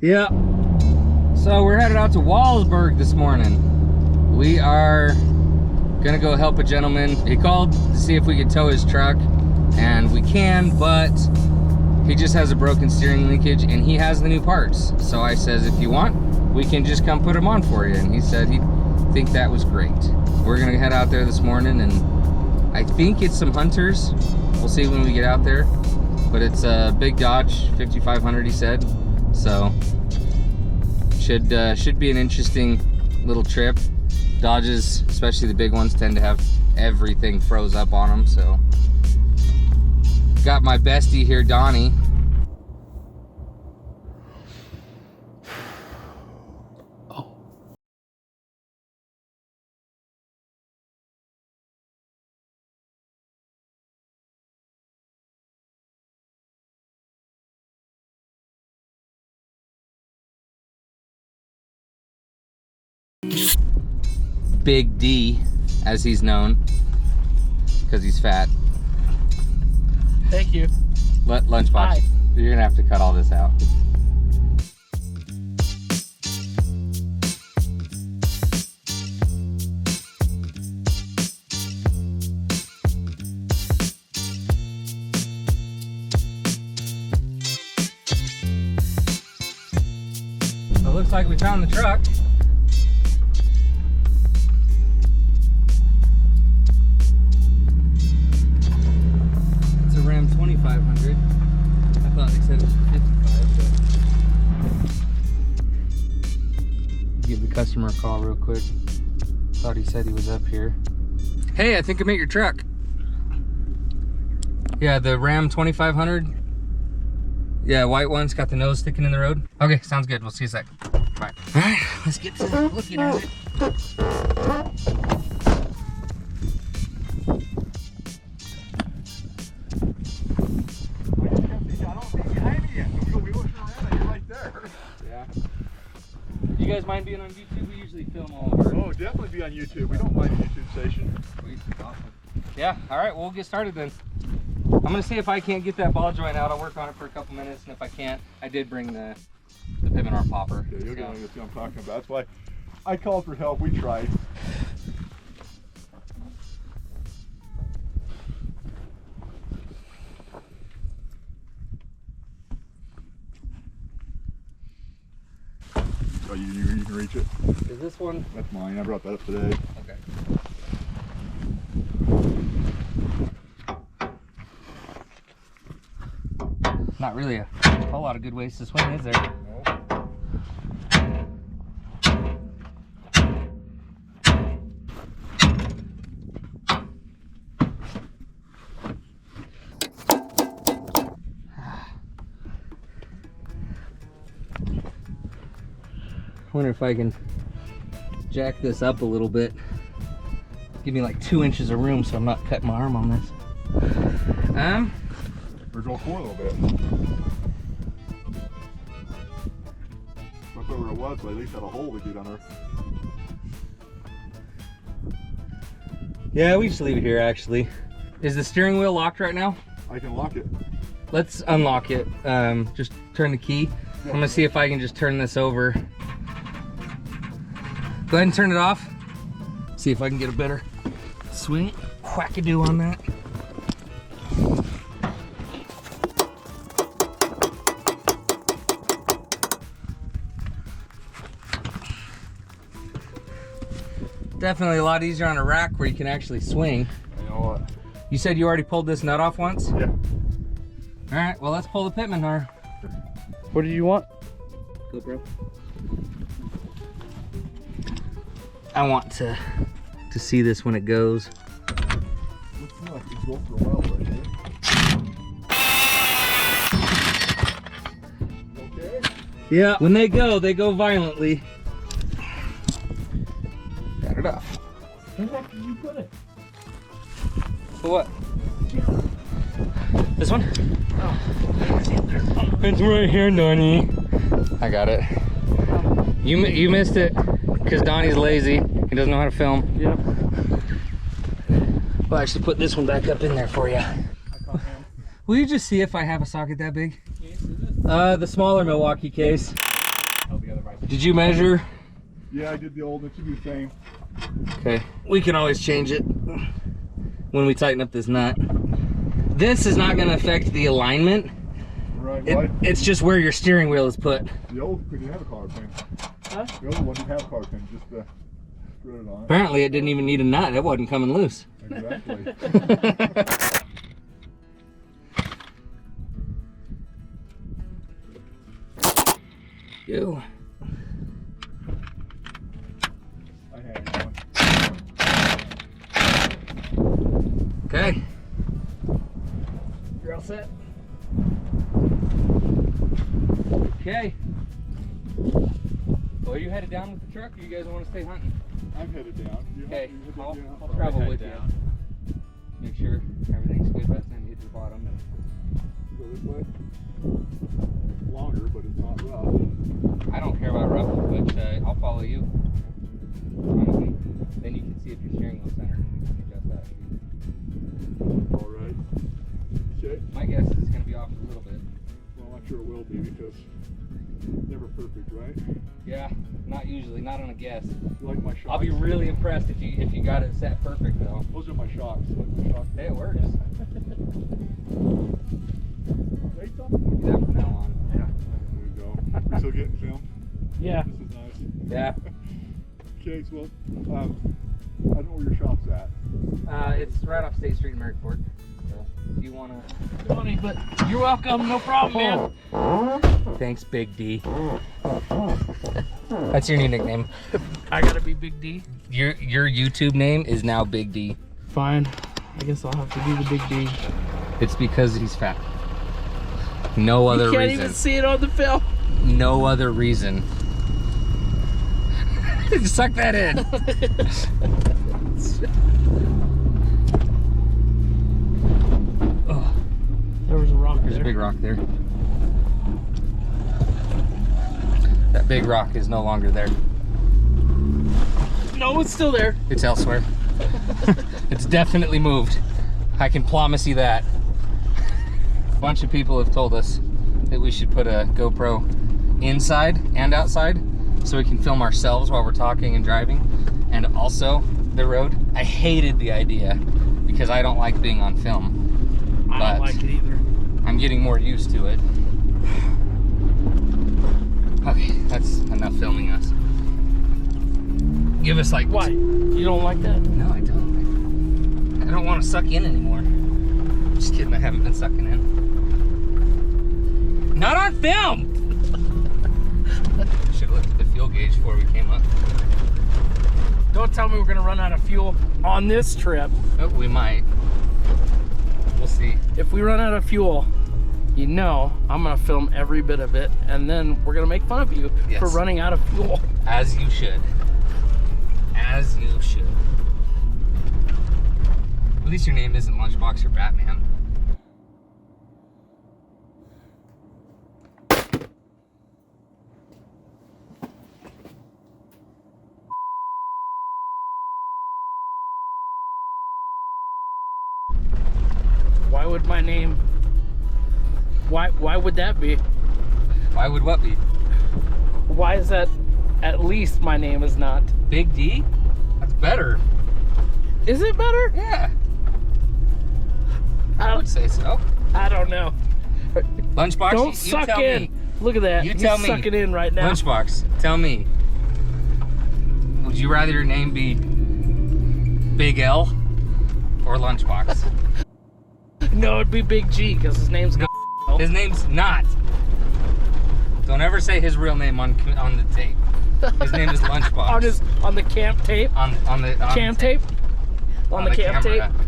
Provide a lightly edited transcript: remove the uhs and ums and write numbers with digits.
Yeah. So we're headed out to Wallsburg this morning. We are gonna go help a gentleman. He called to see if we could tow his truck, and we can, but he just has a broken steering linkage and he has the new parts. So I says, if you want, we can just come put them on for you. And he said he'd think that was great. We're gonna head out there this morning, and I think it's some Hunters. We'll see when we get out there. But it's a big Dodge 5500, he said. So should be an interesting little trip. Dodges, especially the big ones, tend to have everything froze up on them. So got my bestie here, Donnie. Big D, as he's known, because he's fat. Thank you. Lunchbox. Hi. You're gonna have to cut all this out. So it looks like we found the truck. Ram 2500. I thought they said it was 55, but give the customer a call real quick. Thought he said he was up here. Hey, I think I met your truck. Yeah, the Ram 2500. Yeah, white one's got the nose sticking in the road. Okay, sounds good. We'll see you in a sec. Bye. All right, let's get to looking at it. You guys mind being on YouTube? We usually film all of our... Oh, definitely be on YouTube. We don't mind a YouTube station. Sweet. Awesome. Yeah, all right, we'll get started then. I'm gonna see if I can't get that ball joint out. I'll work on it for a couple minutes, and if I can't, I did bring the B.O.R.R popper. Yeah, you'll get on, you'll see what I'm talking about. That's why I called for help. We tried. Oh, you can reach it. Is this one? That's mine. I brought that up today. Okay. Not really a whole lot of good ways to swing, is there? No. I wonder if I can jack this up a little bit. Give me like 2 inches of room so I'm not cutting my arm on this. Or go forward a little bit. That's where it was, but at least had a hole to get under. Yeah, we just leave it here actually. Is the steering wheel locked right now? I can lock it. Let's unlock it. Just turn the key. I'm gonna see if I can just turn this over. Go ahead and turn it off. See if I can get a better swing. Whack-a-doo on that. Definitely a lot easier on a rack where you can actually swing. You know what? You said you already pulled this nut off once? Yeah. All right, well, let's pull the pitman bar. What do you want? Go, bro. I want to see this when it goes. Looks like it's going for a while right here. Okay. Yeah, when they go violently. Got it off. Where the heck did you put it? For what? This one? Oh. It's right here, Donnie. I got it. You missed it because Donnie's lazy. He doesn't know how to film. Yep. We'll actually put this one back up in there for you. Will you just see if I have a socket that big? The smaller Milwaukee case. Did you measure? Yeah, I did the old. It should be the same. Okay. We can always change it when we tighten up this nut. This is not going to affect the alignment. Right. It's just where your steering wheel is put. The old didn't have a collar pin. Huh? The old one didn't have a collar pin. Just thread it on. Apparently, it didn't even need a nut. It wasn't coming loose. Exactly. Ew. I had one. Okay. You're all set? Okay. Well, are you headed down with the truck, or you guys want to stay hunting? I'm headed down. Okay, I'll travel with you. Make sure everything's good by the time you get to the bottom. Go this way. Longer, but it's not rough. I don't care about rough, but I'll follow you. Honestly. Then you can see if your steering wheel's centered and we can adjust that. All right. Okay. My guess is it's going to be off a little bit. Well, I'm sure it will be because never perfect, right? Yeah, not usually, not on a guess. You like my shocks? I'll be really impressed if you got it set perfect though. Those are my shocks. Like my shocks. Hey, it works. Right, Tom? Do that from now on. Yeah. There you go. We still getting film? Yeah. This is nice. Yeah. Okay, so I don't know where your shop's at. It's right off State Street in Merrickport. So if you want to. Funny, but you're welcome. No problem, man. Thanks, Big D. That's your new nickname. I gotta be Big D. Your YouTube name is now Big D. Fine. I guess I'll have to be the Big D. It's because he's fat. No other You can't reason. even see it on the film. No other reason. Suck that in. Oh, There was a rock there's a there. big rock there. That big rock is no longer there. No, it's still there. It's elsewhere. It's definitely moved. I can promise you that. A bunch of people have told us that we should put a GoPro inside and outside so we can film ourselves while we're talking and driving, and also the road. I hated the idea because I don't like being on film. I But don't like it either. I'm getting more used to it. Okay, that's enough filming us. Give us like... Why? You don't like that? No, I don't. I don't want to suck in anymore. Just kidding, I haven't been sucking in. Not on film! Should have looked at the fuel gauge before we came up. Don't tell me we're gonna run out of fuel on this trip. Oh, we might. We'll see. If we run out of fuel, you know I'm gonna film every bit of it, and then we're gonna make fun of you Yes. for running out of fuel. As you should. As you should. At least your name isn't Lunchbox or Batman. Why would my name? Why would that be? Why would what be? Why is that? At least my name is not. Big D? That's better. Is it better? Yeah, I I would say so. don't know. Lunchbox, Don't you suck tell in. me. Look at that. You He's tell me. sucking in right now. Lunchbox, tell me. Would you rather your name be Big L or Lunchbox? No, it'd be Big G because his name's No, his name's not. Don't ever say his real name on the tape. His name is Lunchbox. on the camp tape. on the Cam tape. On the camp tape. camera.